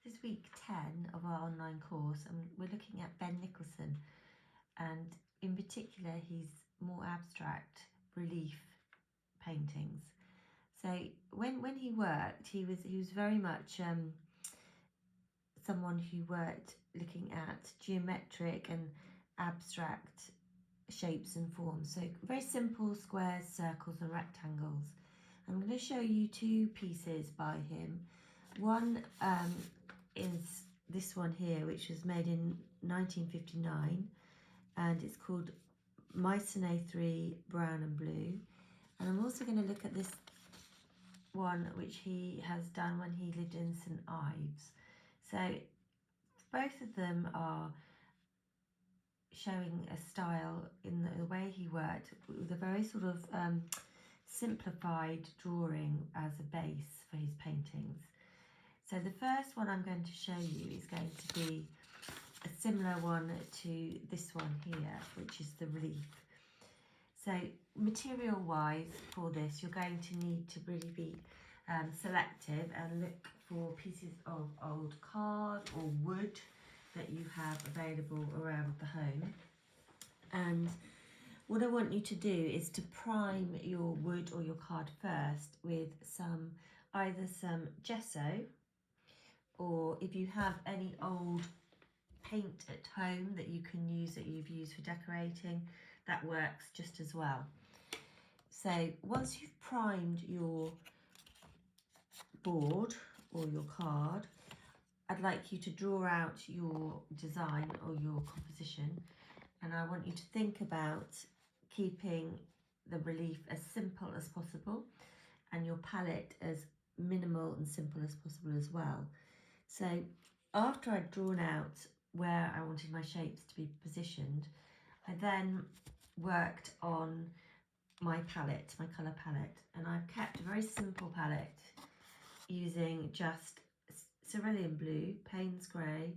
This is week 10 of our online course, and we're looking at Ben Nicholson, and in particular his more abstract relief paintings. So when he worked, he was very much someone who worked looking at geometric and abstract shapes and forms. So very simple squares, circles and rectangles. I'm going to show you two pieces by him. One is this one here, which was made in 1959, and it's called Mycenae 3 Brown and Blue. And I'm also going to look at this one which he has done when he lived in St Ives. So both of them are showing a style in the way he worked with a very sort of simplified drawing as a base for his paintings. So the first one I'm going to show you is going to be a similar one to this one here, which is the relief. So material wise for this, you're going to need to really be selective and look for pieces of old card or wood that you have available around the home. And what I want you to do is to prime your wood or your card first with either some gesso, or if you have any old paint at home that you can use, that you've used for decorating, that works just as well. So once you've primed your board or your card, I'd like you to draw out your design or your composition, and I want you to think about keeping the relief as simple as possible and your palette as minimal and simple as possible as well. So after I'd drawn out where I wanted my shapes to be positioned, I then worked on my palette, my colour palette, and I've kept a very simple palette using just cerulean blue, Payne's grey,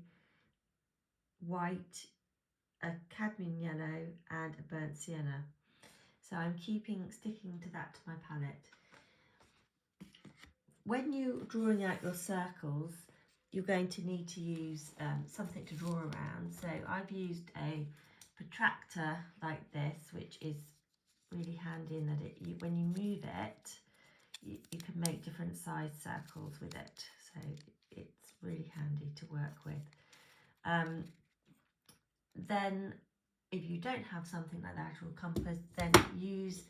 white, a cadmium yellow and a burnt sienna. So I'm sticking to that to my palette. When you're drawing out your circles, you're going to need to use something to draw around. So I've used a protractor like this, which is really handy in that when you move it, you can make different size circles with it. So it's really handy to work with. Then if you don't have something like that or a compass, then use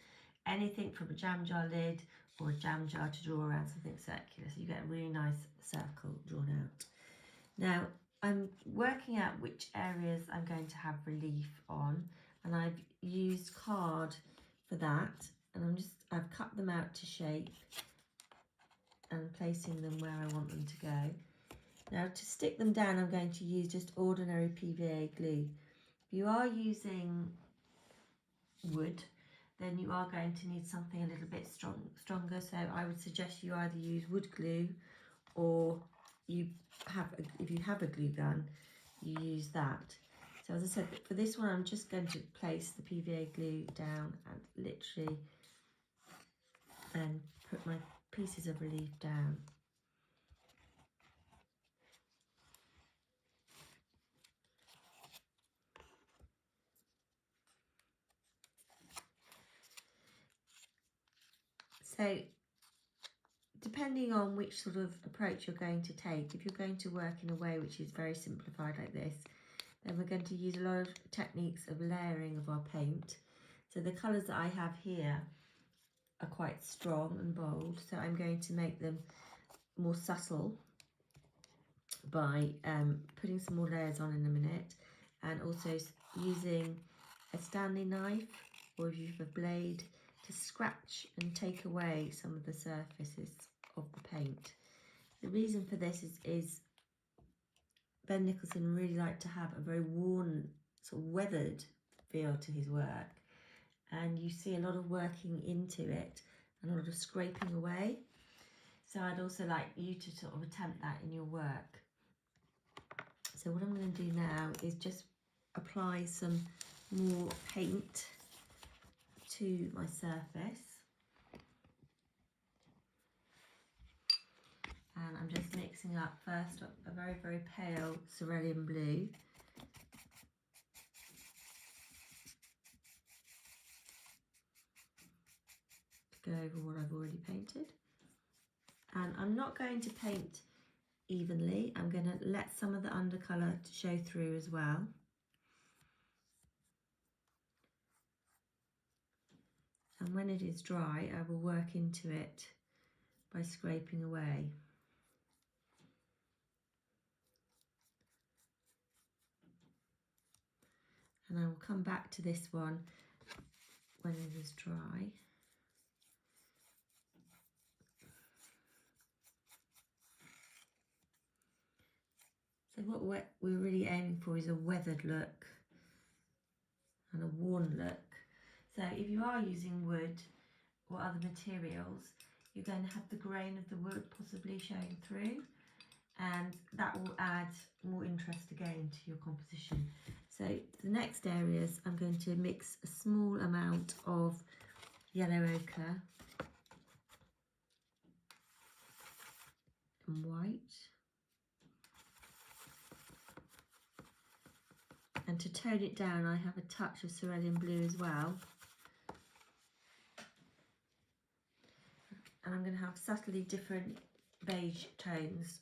anything from a jam jar lid or a jam jar to draw around something circular, so you get a really nice circle drawn out. Now I'm working out which areas I'm going to have relief on, and I've used card for that, and I've cut them out to shape and placing them where I want them to go. Now to stick them down, I'm going to use just ordinary PVA glue. If you are using wood, then you are going to need something a little bit stronger. So I would suggest you either use wood glue, or if you have a glue gun, you use that. So as I said, for this one, I'm just going to place the PVA glue down and literally then put my pieces of relief down. So depending on which sort of approach you're going to take, if you're going to work in a way which is very simplified like this, then we're going to use a lot of techniques of layering of our paint. So the colours that I have here are quite strong and bold, so I'm going to make them more subtle by putting some more layers on in a minute, and also using a Stanley knife, or if you have a blade, to scratch and take away some of the surfaces of the paint. The reason for this is Ben Nicholson really liked to have a very worn, sort of weathered feel to his work, and you see a lot of working into it and a lot of scraping away. So I'd also like you to sort of attempt that in your work. So what I'm going to do now is just apply some more paint to my surface. And I'm just mixing up first a very, very pale cerulean blue. To go over what I've already painted. And I'm not going to paint evenly. I'm going to let some of the undercolour show through as well. And when it is dry, I will work into it by scraping away. And I will come back to this one when it is dry. So what we're really aiming for is a weathered look and a worn look. So if you are using wood or other materials, you're going to have the grain of the wood possibly showing through, and that will add more interest again to your composition. So the next areas, I'm going to mix a small amount of yellow ochre and white. And to tone it down, I have a touch of cerulean blue as well. And I'm going to have subtly different beige tones.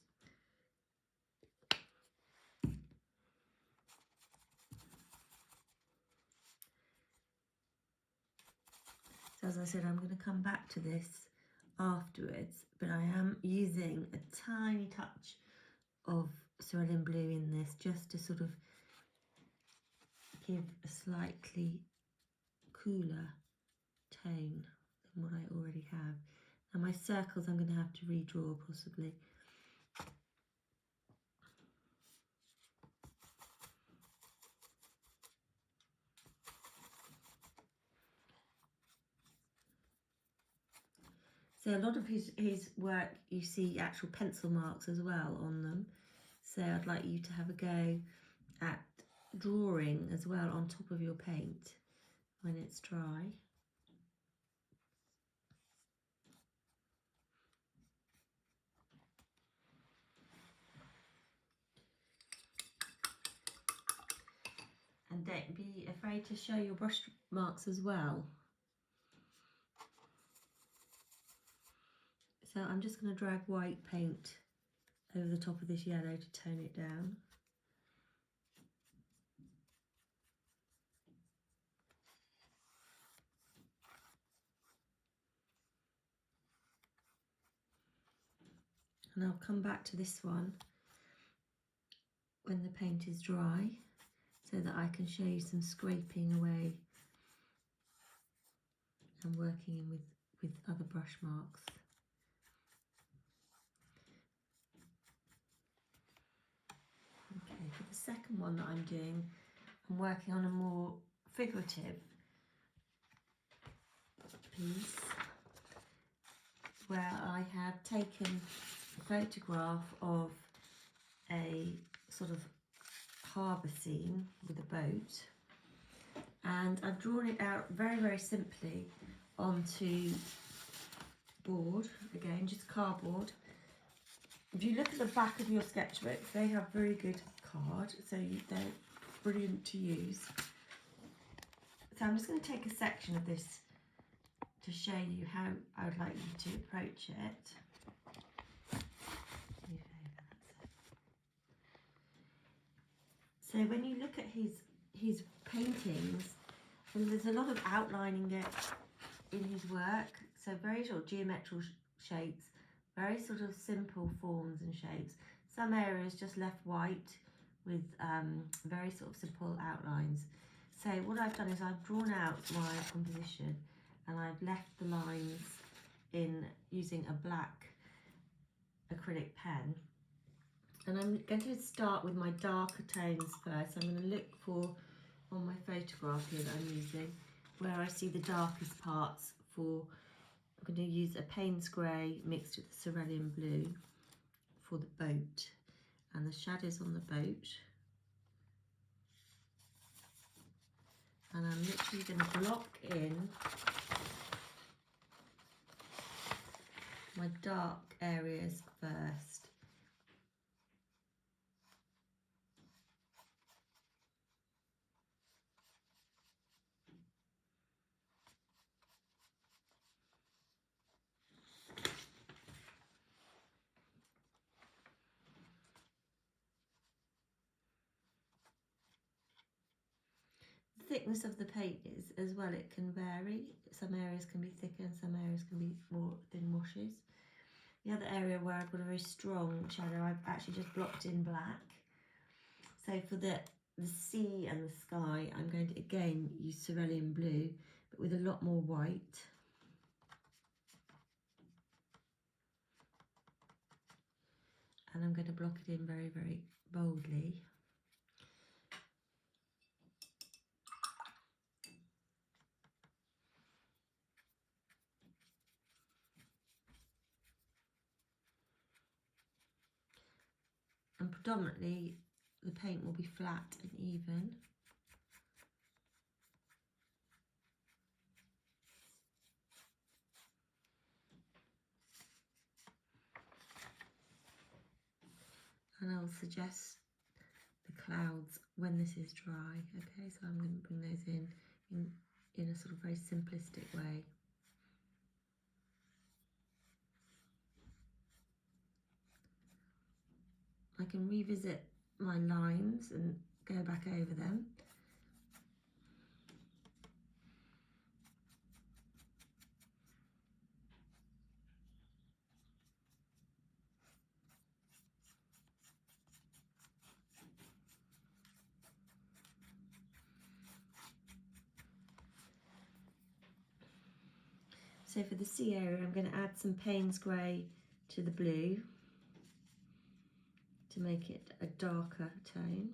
So as I said, I'm going to come back to this afterwards, but I am using a tiny touch of cerulean blue in this just to sort of give a slightly cooler tone than what I already have. And my circles I'm going to have to redraw possibly. So a lot of his work, you see actual pencil marks as well on them. So I'd like you to have a go at drawing as well on top of your paint when it's dry. And don't be afraid to show your brush marks as well. So I'm just going to drag white paint over the top of this yellow to tone it down. And I'll come back to this one when the paint is dry so that I can show you some scraping away and working in with other brush marks. Okay, for the second one that I'm doing, I'm working on a more figurative piece where I have taken a photograph of a sort of harbour scene with a boat, and I've drawn it out very, very simply onto board, again just cardboard. If you look at the back of your sketchbooks, they have very good card, so they're brilliant to use. So I'm just going to take a section of this to show you how I would like you to approach it. So when you look at his paintings, there's a lot of outlining it in his work, so very sort of geometrical shapes, very sort of simple forms and shapes. Some areas just left white with very sort of simple outlines. So what I've done is I've drawn out my composition and I've left the lines in using a black acrylic pen. And I'm going to start with my darker tones first. I'm going to look for, on my photograph here that I'm using, where I see the darkest parts for, I'm going to use a Payne's Grey mixed with cerulean blue for the boat and the shadows on the boat. And I'm literally going to block in my dark areas first. The thickness of the paint is as well, it can vary. Some areas can be thicker and some areas can be more thin washes. The other area where I've got a very strong shadow, I've actually just blocked in black. So for the sea and the sky, I'm going to again use cerulean blue, but with a lot more white. And I'm going to block it in very, very boldly. And predominantly the paint will be flat and even. And I'll suggest the clouds when this is dry. Okay, so I'm going to bring those in a sort of very simplistic way. I can revisit my lines and go back over them. So for the sea area, I'm going to add some Payne's grey to the blue to make it a darker tone.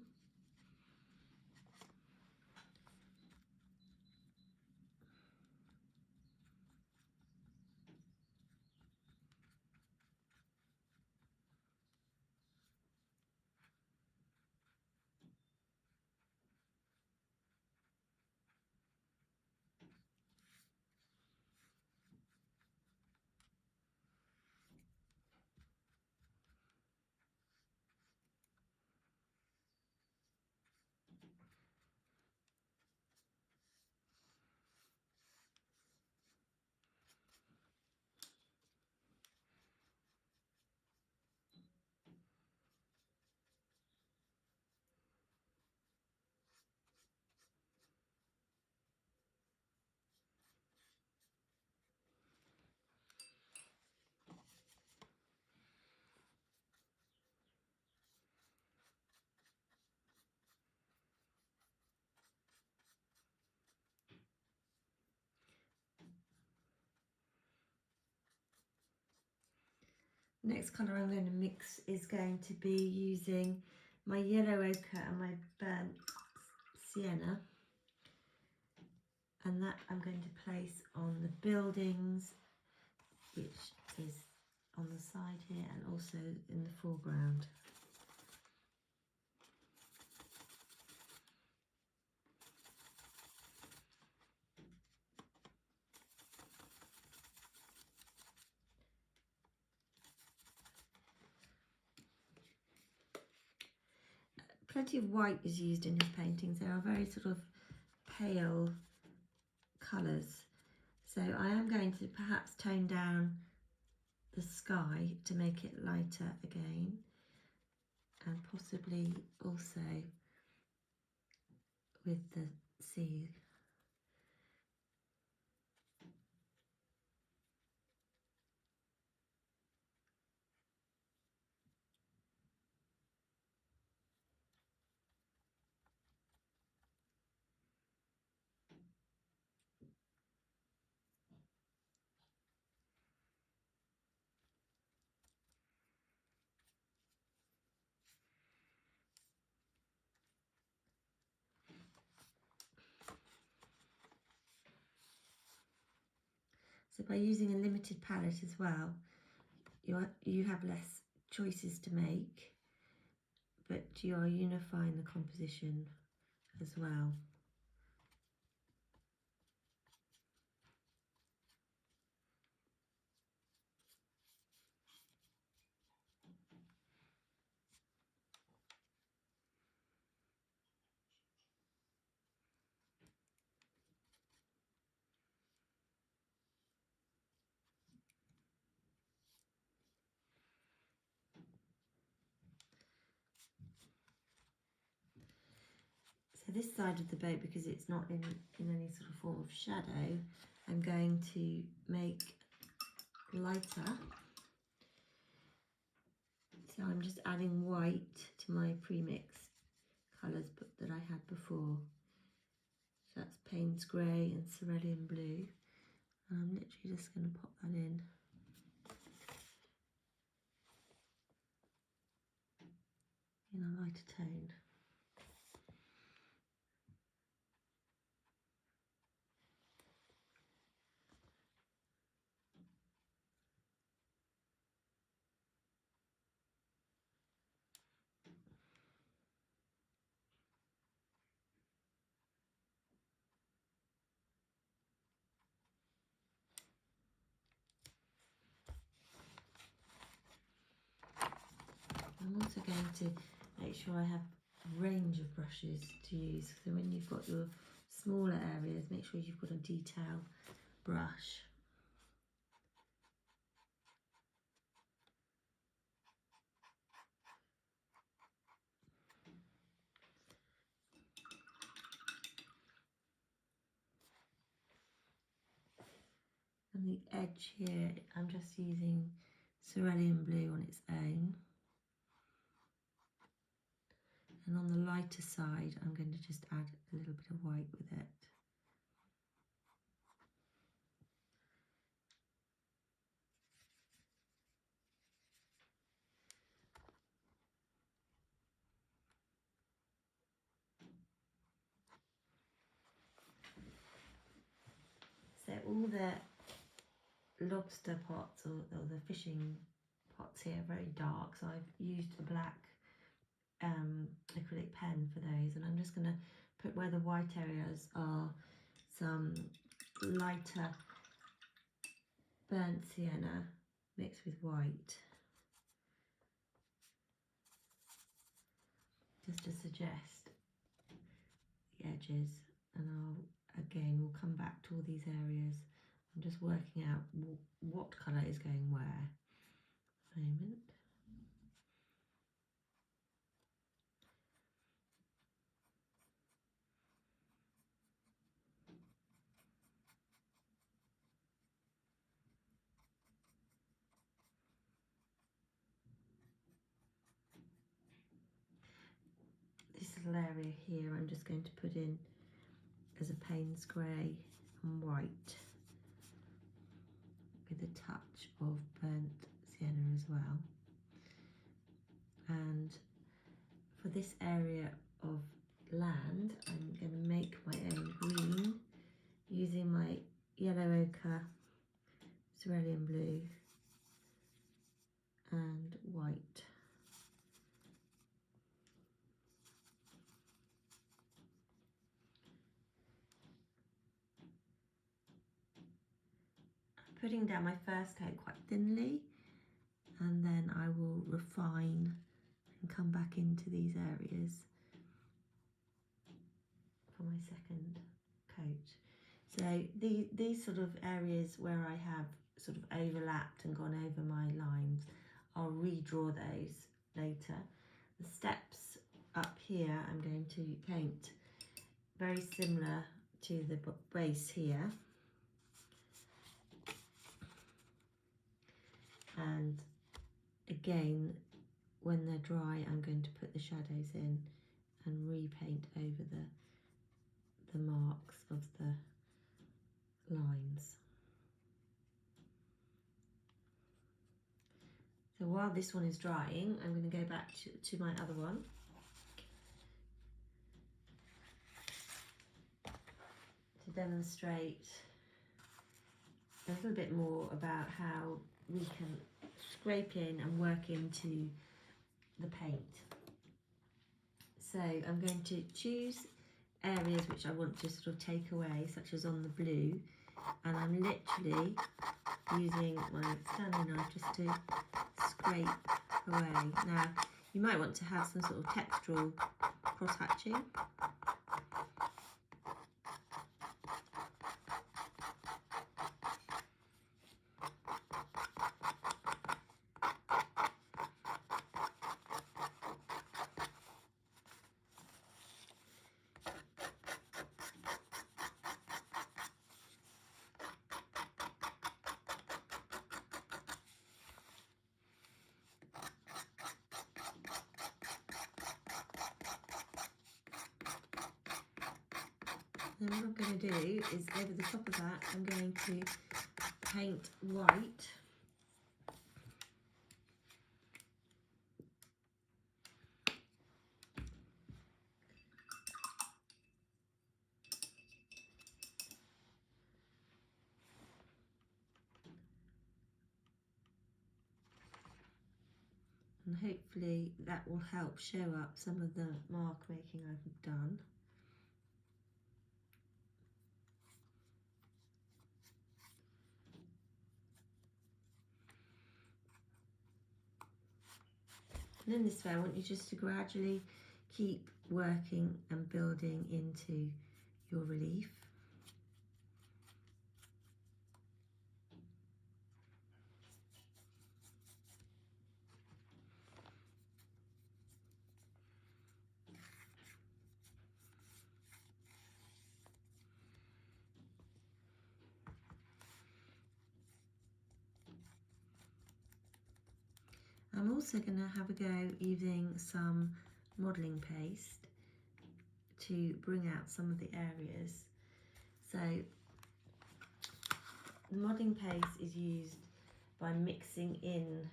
Next colour I'm going to mix is going to be using my yellow ochre and my burnt sienna, and that I'm going to place on the buildings, which is on the side here and also in the foreground. Plenty of white is used in his paintings. They are very sort of pale colours. So I am going to perhaps tone down the sky to make it lighter again, and possibly also with the sea. So by using a limited palette as well, you have less choices to make, but you are unifying the composition as well. this side of the boat, because it's not in any sort of form of shadow, I'm going to make lighter. So I'm just adding white to my premix colours that I had before. So that's Payne's Grey and Cerulean Blue. And I'm literally just going to pop that in a lighter tone. I'm also going to make sure I have a range of brushes to use. So when you've got your smaller areas, make sure you've got a detail brush. And the edge here, I'm just using Cerulean Blue on its own. And on the lighter side, I'm going to just add a little bit of white with it. So all the lobster pots or the fishing pots here are very dark, so I've used a black acrylic pen for those, and I'm just going to put where the white areas are some lighter burnt sienna mixed with white, just to suggest the edges. And we'll come back to all these areas. I'm just working out what colour is going where at the moment. This little area here I'm just going to put in as a Payne's Grey and white with a touch of burnt sienna as well. And for this area of land, I'm going to make my own green using my yellow ochre, cerulean blue and white. I'm putting down my first coat quite thinly, and then I will refine and come back into these areas for my second coat. So these sort of areas where I have sort of overlapped and gone over my lines, I'll redraw those later. The steps up here I'm going to paint very similar to the base here, and again when they're dry I'm going to put the shadows in and repaint over the marks of the lines. So while this one is drying, I'm going to go back to my other one to demonstrate a little bit more about how we can scrape in and work into the paint. So I'm going to choose areas which I want to sort of take away, such as on the blue, and I'm literally using my Stanley knife just to scrape away. Now you might want to have some sort of textural cross hatching. Then what I'm going to do is over the top of that I'm going to paint white. And hopefully that will help show up some of the mark making I've done. And in this way I want you just to gradually keep working and building into your relief. I'm also going to have a go using some modelling paste to bring out some of the areas. So the modelling paste is used by mixing in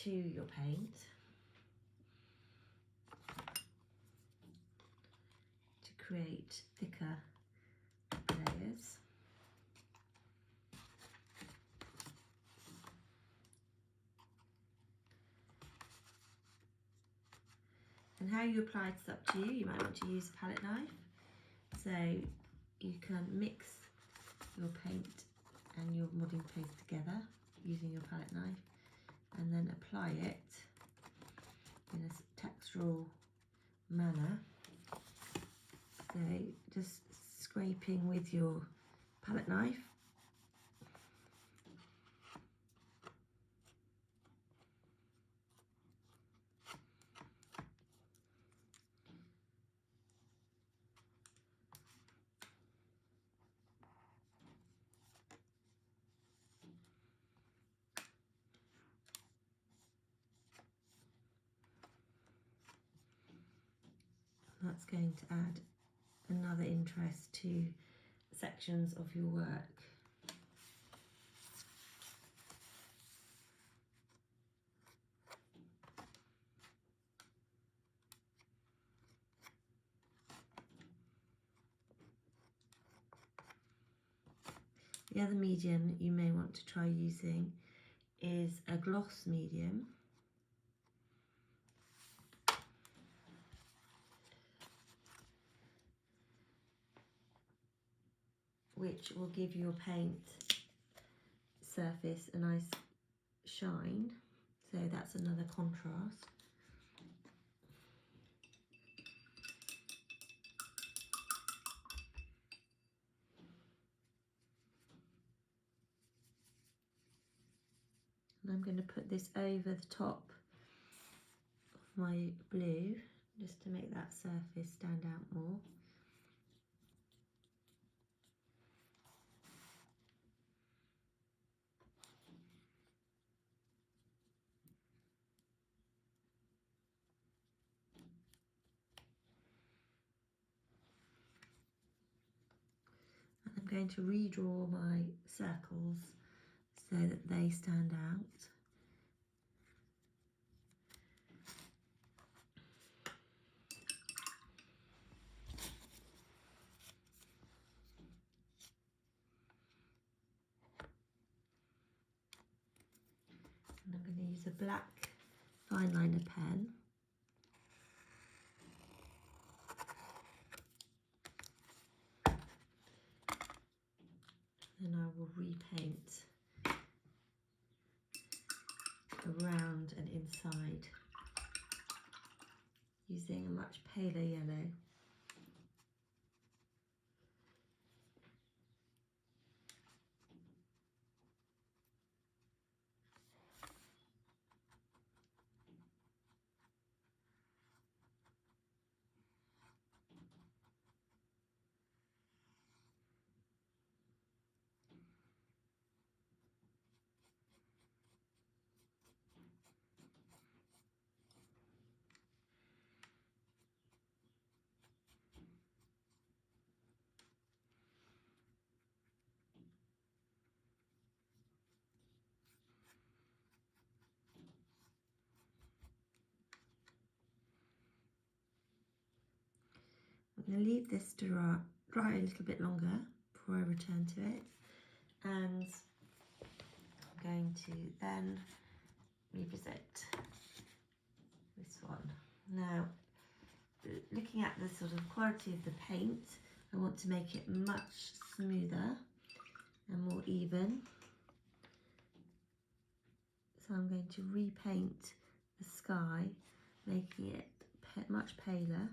to your paint to create thicker layers. And how you apply it's up to you. You might want to use a palette knife. So you can mix your paint and your modelling paste together using your palette knife and then apply it in a textural manner. So just scraping with your palette knife. That's going to add another interest to sections of your work. The other medium you may want to try using is a gloss medium. Which will give your paint surface a nice shine. So that's another contrast. And I'm going to put this over the top of my blue just to make that surface stand out more. I'm going to redraw my circles so that they stand out. And I'm going to use a black fine liner pen. Then I will repaint around and inside using a much paler yellow. I'm going to leave this to dry a little bit longer before I return to it, and I'm going to then revisit this one. Now, looking at the sort of quality of the paint, I want to make it much smoother and more even. So I'm going to repaint the sky, making it much paler.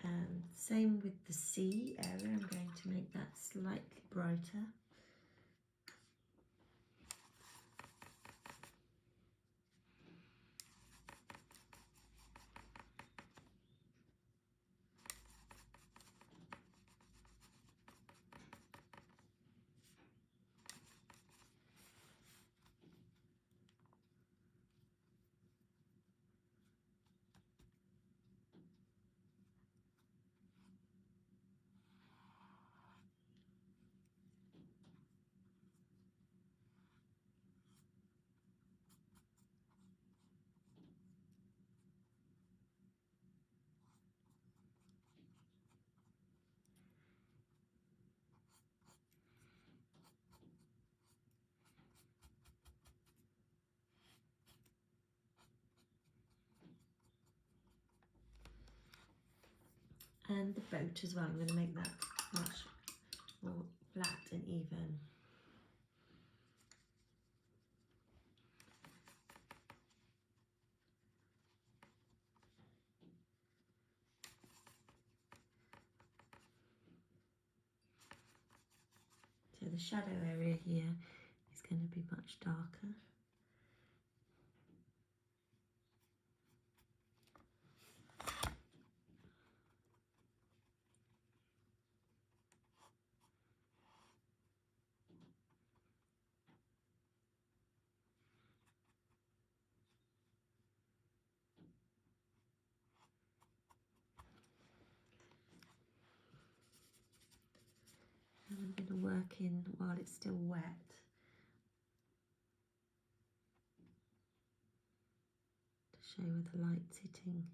And same with the sea area, I'm going to make that slightly brighter. And the boat as well, I'm going to make that much more flat and even. So the shadow area here is going to be much darker. And I'm going to work in while it's still wet. To show where the light's hitting.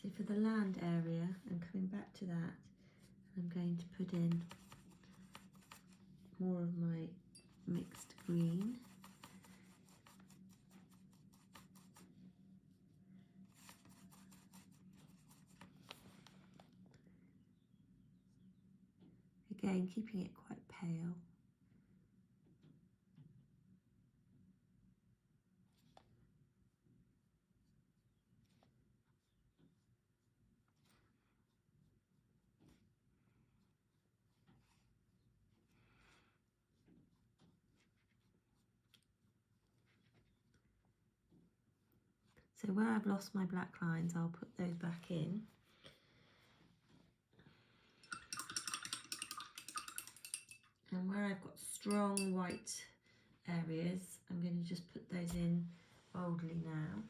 So for the land area, I'm coming back to that, I'm going to put in more of my mixed green. Again, keeping it quite pale. So where I've lost my black lines, I'll put those back in. And where I've got strong white areas, I'm going to just put those in boldly now.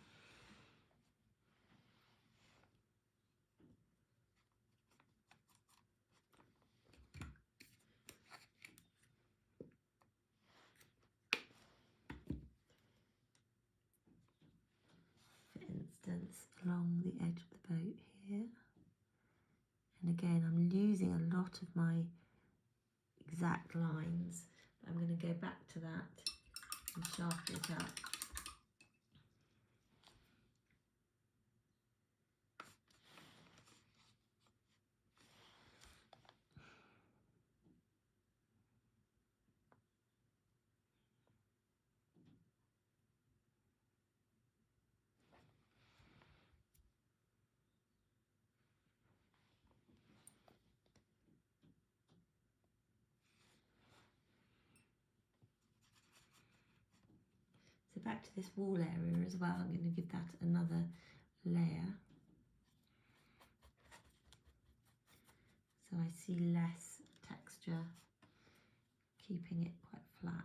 elements along the edge of the boat here. And again, I'm losing a lot of my exact lines. But I'm going to go back to that and sharpen it up. So back to this wall area as well, I'm going to give that another layer. So I see less texture, keeping it quite flat.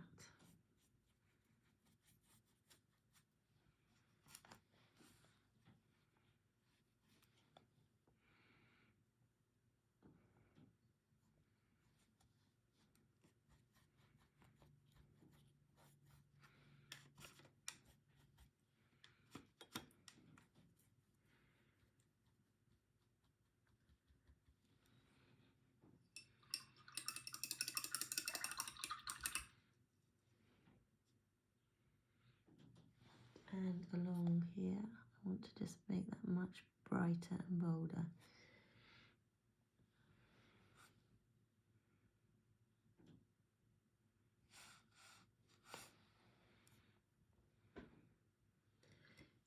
And along here, I want to just make that much brighter and bolder.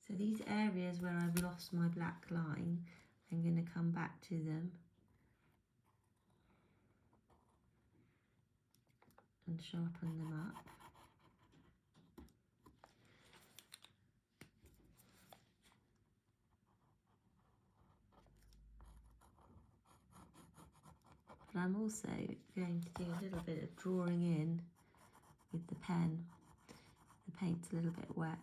So these areas where I've lost my black line, I'm going to come back to them and sharpen them up. But I'm also going to do a little bit of drawing in with the pen. The paint's a little bit wet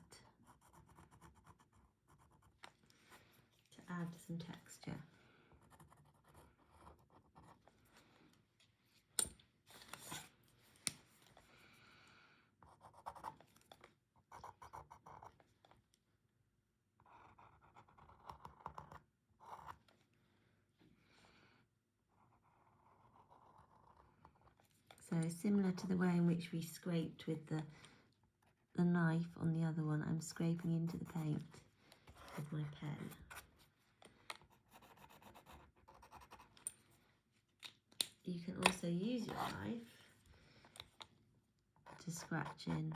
to add some texture. So similar to the way in which we scraped with the knife on the other one, I'm scraping into the paint with my pen. You can also use your knife to scratch in.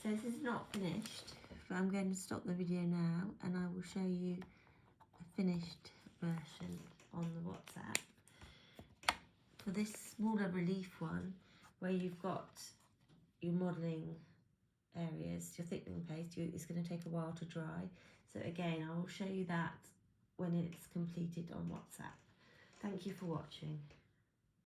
So this is not finished, but I'm going to stop the video now and I will show you a finished version on the WhatsApp. For this smaller relief one, where you've got your modelling areas, your thickening paste, it's going to take a while to dry. So again, I will show you that when it's completed on WhatsApp. Thank you for watching.